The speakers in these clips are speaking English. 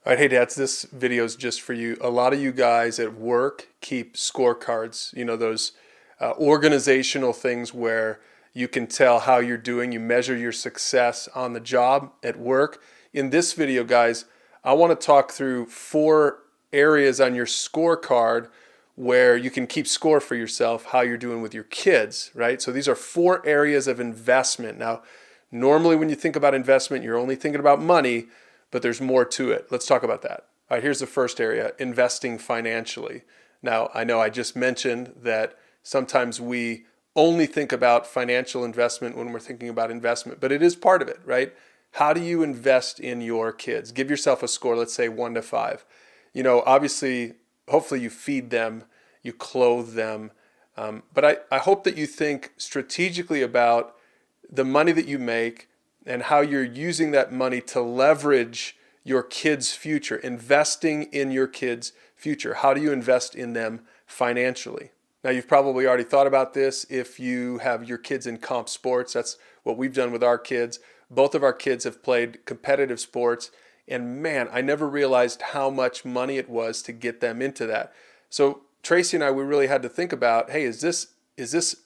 All right, hey dads, this video is just for you. A lot of you guys at work keep scorecards, those organizational things where you can tell how you're doing. You measure your success on the job at work. In this video, guys, I want to talk through 4 areas on your scorecard where you can keep score for yourself, how you're doing with your kids, right? So these are 4 areas of investment. Now, normally when you think about investment, you're only thinking about money, but there's more to it. Let's talk about that. All right, here's the first area, investing financially. Now, I know I just mentioned that sometimes we only think about financial investment when we're thinking about investment, but it is part of it, right? How do you invest in your kids? Give yourself a score, let's say 1 to 5. Obviously, hopefully you feed them, you clothe them, but I hope that you think strategically about the money that you make and how you're using that money to leverage your kids' future, investing in your kids' future. How do you invest in them financially? Now, you've probably already thought about this if you have your kids in comp sports. That's what we've done with our kids. Both of our kids have played competitive sports, and man, I never realized how much money it was to get them into that. So Tracy and I, we really had to think about, hey, is this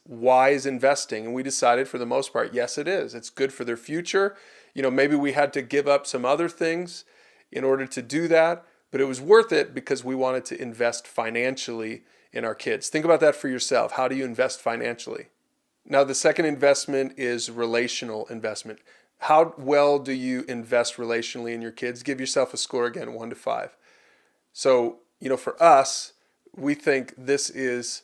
wise investing? And we decided for the most part, yes, it is. It's good for their future. Maybe we had to give up some other things in order to do that, but it was worth it because we wanted to invest financially in our kids. Think about that for yourself. How do you invest financially? Now, the second investment is relational investment. How well do you invest relationally in your kids? Give yourself a score again, 1 to 5. So, for us, we think this is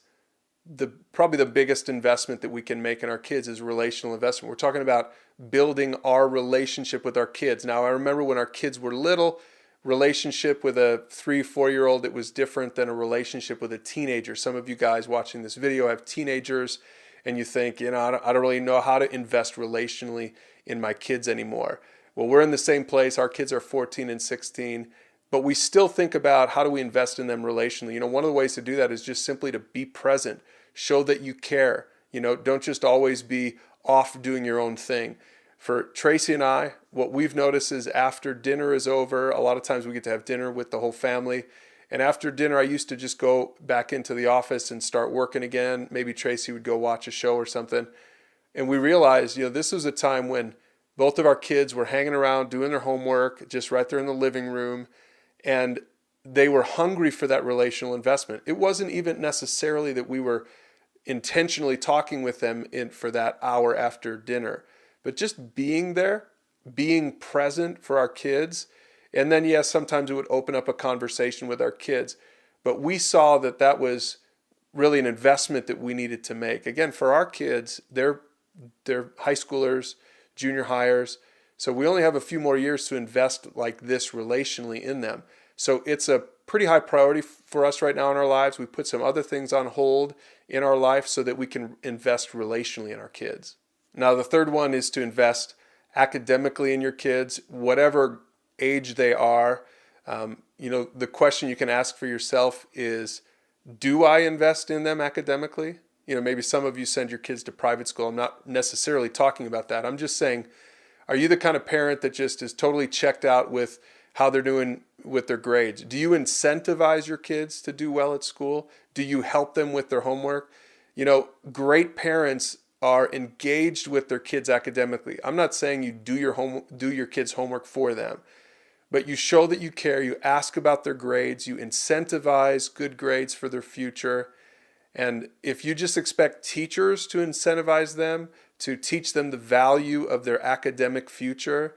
probably the biggest investment that we can make in our kids is relational investment. We're talking about building our relationship with our kids. Now, I remember when our kids were little, relationship with a 3-4-year-old, it was different than a relationship with a teenager. Some of you guys watching this video have teenagers and you think, I don't really know how to invest relationally in my kids anymore. Well, we're in the same place. Our kids are 14 and 16, but we still think about how do we invest in them relationally. One of the ways to do that is just simply to be present. Show that you care. Don't just always be off doing your own thing. For Tracy and I, what we've noticed is after dinner is over, a lot of times we get to have dinner with the whole family. And after dinner, I used to just go back into the office and start working again. Maybe Tracy would go watch a show or something. And we realized, this was a time when both of our kids were hanging around doing their homework, just right there in the living room. And they were hungry for that relational investment. It wasn't even necessarily that we were intentionally talking with them for that hour after dinner, but just being there, being present for our kids. And then, yes, sometimes it would open up a conversation with our kids, but we saw that was really an investment that we needed to make. Again, for our kids, they're high schoolers, junior hires, so we only have a few more years to invest like this relationally in them. So it's a pretty high priority for us right now in our lives. We put some other things on hold in our life so that we can invest relationally in our kids. Now, the third one is to invest academically in your kids, whatever age they are. The question you can ask for yourself is, do I invest in them academically? Maybe some of you send your kids to private school. I'm not necessarily talking about that. I'm just saying, are you the kind of parent that just is totally checked out with how they're doing with their grades? Do you incentivize your kids to do well at school? Do you help them with their homework? Great parents are engaged with their kids academically. I'm not saying you do your kids' homework for them, but you show that you care. You ask about their grades. You incentivize good grades for their future. And if you just expect teachers to incentivize them, to teach them the value of their academic future,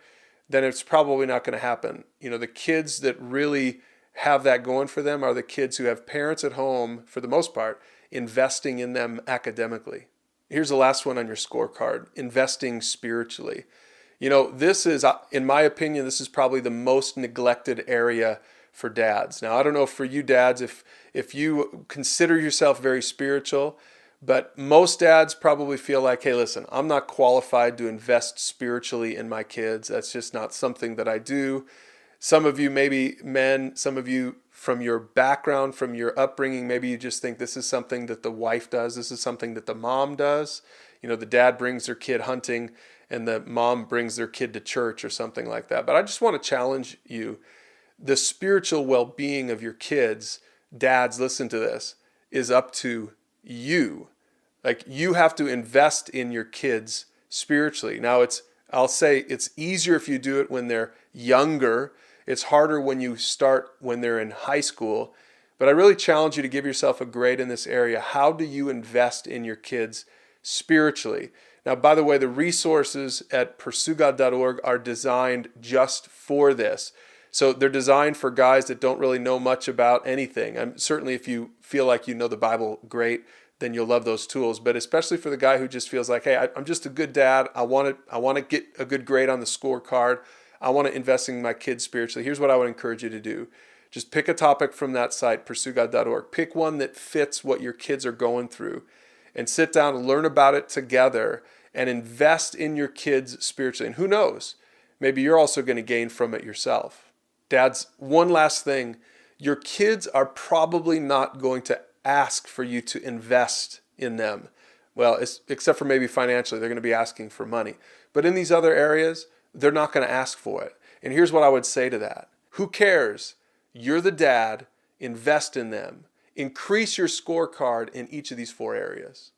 then it's probably not going to happen. The kids that really have that going for them are the kids who have parents at home, for the most part, investing in them academically. Here's the last one on your scorecard, investing spiritually. This is, in my opinion, this is probably the most neglected area for dads. Now, I don't know for you dads if you consider yourself very spiritual, but most dads probably feel like, hey, listen, I'm not qualified to invest spiritually in my kids. That's just not something that I do. Some of you, maybe men, some of you from your background, from your upbringing, maybe you just think this is something that the wife does. This is something that the mom does. The dad brings their kid hunting and the mom brings their kid to church or something like that. But I just want to challenge you The spiritual well-being of your kids, dads, listen to this, is up to you. Like, you have to invest in your kids spiritually. Now, I'll say it's easier if you do it when they're younger. It's harder when you start when they're in high school. But I really challenge you to give yourself a grade in this area. How do you invest in your kids spiritually? Now, by the way, the resources at PursueGOD.org are designed just for this. So they're designed for guys that don't really know much about anything. Certainly if you feel like you know the Bible great, then you'll love those tools. But especially for the guy who just feels like, hey, I'm just a good dad. I want to get a good grade on the scorecard. I want to invest in my kids spiritually. Here's what I would encourage you to do. Just pick a topic from that site, PursueGOD.org. Pick one that fits what your kids are going through and sit down and learn about it together and invest in your kids spiritually. And who knows, maybe you're also going to gain from it yourself. Dads, one last thing. Your kids are probably not going to ask for you to invest in them. Well, except for maybe financially, they're going to be asking for money. But in these other areas, they're not going to ask for it. And here's what I would say to that. Who cares? You're the dad. Invest in them. Increase your scorecard in each of these 4 areas.